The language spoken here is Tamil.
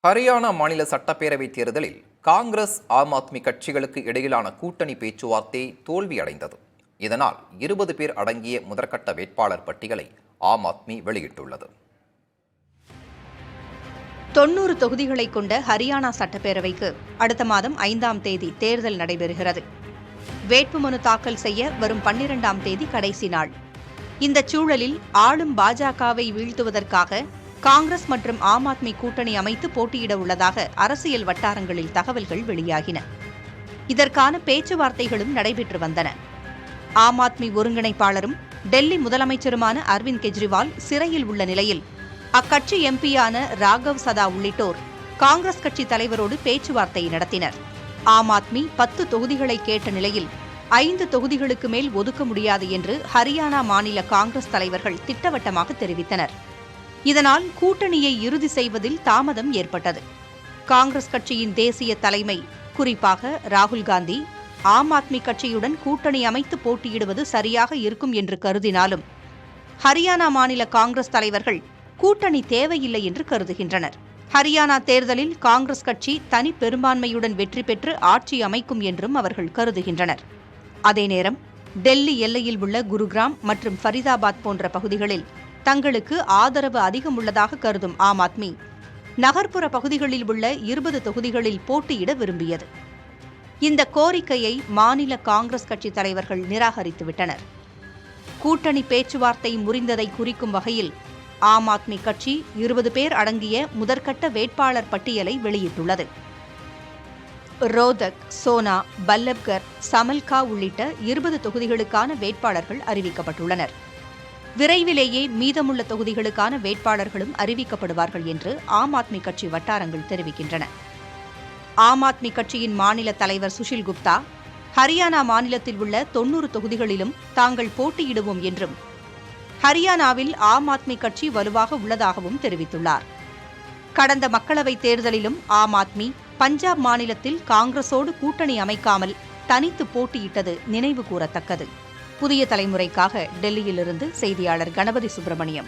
ஹரியானா மாநில சட்டப்பேரவைத் தேர்தலில் காங்கிரஸ் ஆம் ஆத்மி கட்சிகளுக்கு இடையிலான கூட்டணி பேச்சுவார்த்தை தோல்வியடைந்தது. இதனால் 20 பேர் அடங்கிய முதற்கட்ட வேட்பாளர் பட்டியலை ஆம் ஆத்மி வெளியிட்டுள்ளது. 90 தொகுதிகளை கொண்ட ஹரியானா சட்டப்பேரவைக்கு அடுத்த மாதம் 5ஆம் தேதி தேர்தல் நடைபெறுகிறது. வேட்புமனு தாக்கல் செய்ய வரும் 12ஆம் தேதி கடைசி நாள். இந்த சூழலில் ஆளும் பாஜகவை வீழ்த்துவதற்காக காங்கிரஸ் மற்றும் ஆம் ஆத்மி கூட்டணி அமைத்து போட்டியிட உள்ளதாக அரசியல் வட்டாரங்களில் தகவல்கள் வெளியாகின. இதற்கான பேச்சுவார்த்தைகளும் நடைபெற்று வந்தன. ஆம் ஆத்மி ஒருங்கிணைப்பாளரும் டெல்லி முதலமைச்சருமான அரவிந்த் கெஜ்ரிவால் சிறையில் உள்ள நிலையில் அக்கட்சி எம்பியான ராகவ் சதா உள்ளிட்டோர் காங்கிரஸ் கட்சி தலைவரோடு பேச்சுவார்த்தை நடத்தினர். ஆம் ஆத்மி 10 தொகுதிகளை கேட்ட நிலையில் 5 தொகுதிகளுக்கு மேல் ஒதுக்க முடியாது என்று ஹரியானா மாநில காங்கிரஸ் தலைவர்கள் திட்டவட்டமாக தெரிவித்தனர். இதனால் கூட்டணியை இறுதி செய்வதில் தாமதம் ஏற்பட்டது. காங்கிரஸ் கட்சியின் தேசிய தலைமை, குறிப்பாக ராகுல் காந்தி, ஆம் ஆத்மி கட்சியுடன் கூட்டணி அமைத்து போட்டியிடுவது சரியாக இருக்கும் என்று கருதினாலும் ஹரியானா மாநில காங்கிரஸ் தலைவர்கள் கூட்டணி தேவையில்லை என்று கருதுகின்றனர். ஹரியானா தேர்தலில் காங்கிரஸ் கட்சி தனி பெரும்பான்மையுடன் வெற்றி பெற்று ஆட்சி அமைக்கும் என்றும் அவர்கள் கருதுகின்றனர். அதேநேரம் டெல்லி எல்லையில் உள்ள குருகிராம் மற்றும் ஃபரிதாபாத் போன்ற பகுதிகளில் தங்களுக்கு ஆதரவு அதிகம் உள்ளதாக கருதும் ஆம் ஆத்மி நகர்ப்புற பகுதிகளில் உள்ள 20 தொகுதிகளில் போட்டியிட விரும்பியது. இந்த கோரிக்கையை மாநில காங்கிரஸ் கட்சி தலைவர்கள் நிராகரித்துவிட்டனர். கூட்டணி பேச்சுவார்த்தை முறிந்ததை குறிக்கும் வகையில் ஆம் ஆத்மி கட்சி 20 பேர் அடங்கிய முதற்கட்ட வேட்பாளர் பட்டியலை வெளியிட்டுள்ளது. ரோதக், சோனா, பல்லப்கர், சமல்கா உள்ளிட்ட 20 தொகுதிகளுக்கான வேட்பாளர்கள் அறிவிக்கப்பட்டுள்ளனர். விரைவிலேயே மீதமுள்ள தொகுதிகளுக்கான வேட்பாளர்களும் அறிவிக்கப்படுவார்கள் என்று ஆம் ஆத்மி கட்சி வட்டாரங்கள் தெரிவிக்கின்றன. ஆம் ஆத்மி கட்சியின் மாநில தலைவர் சுஷில் குப்தா, ஹரியானா மாநிலத்தில் உள்ள 90 தொகுதிகளிலும் தாங்கள் போட்டியிடுவோம் என்றும், ஹரியானாவில் ஆம் ஆத்மி கட்சி வலுவாக உள்ளதாகவும் தெரிவித்துள்ளார். கடந்த மக்களவைத் தேர்தலிலும் ஆம் ஆத்மி பஞ்சாப் மாநிலத்தில் காங்கிரஸோடு கூட்டணி அமைக்காமல் தனித்து போட்டியிட்டது நினைவு கூறத்தக்கது. புதிய தலைமுறைக்காக டெல்லியிலிருந்து செய்தியாளர் கணபதி சுப்பிரமணியம்.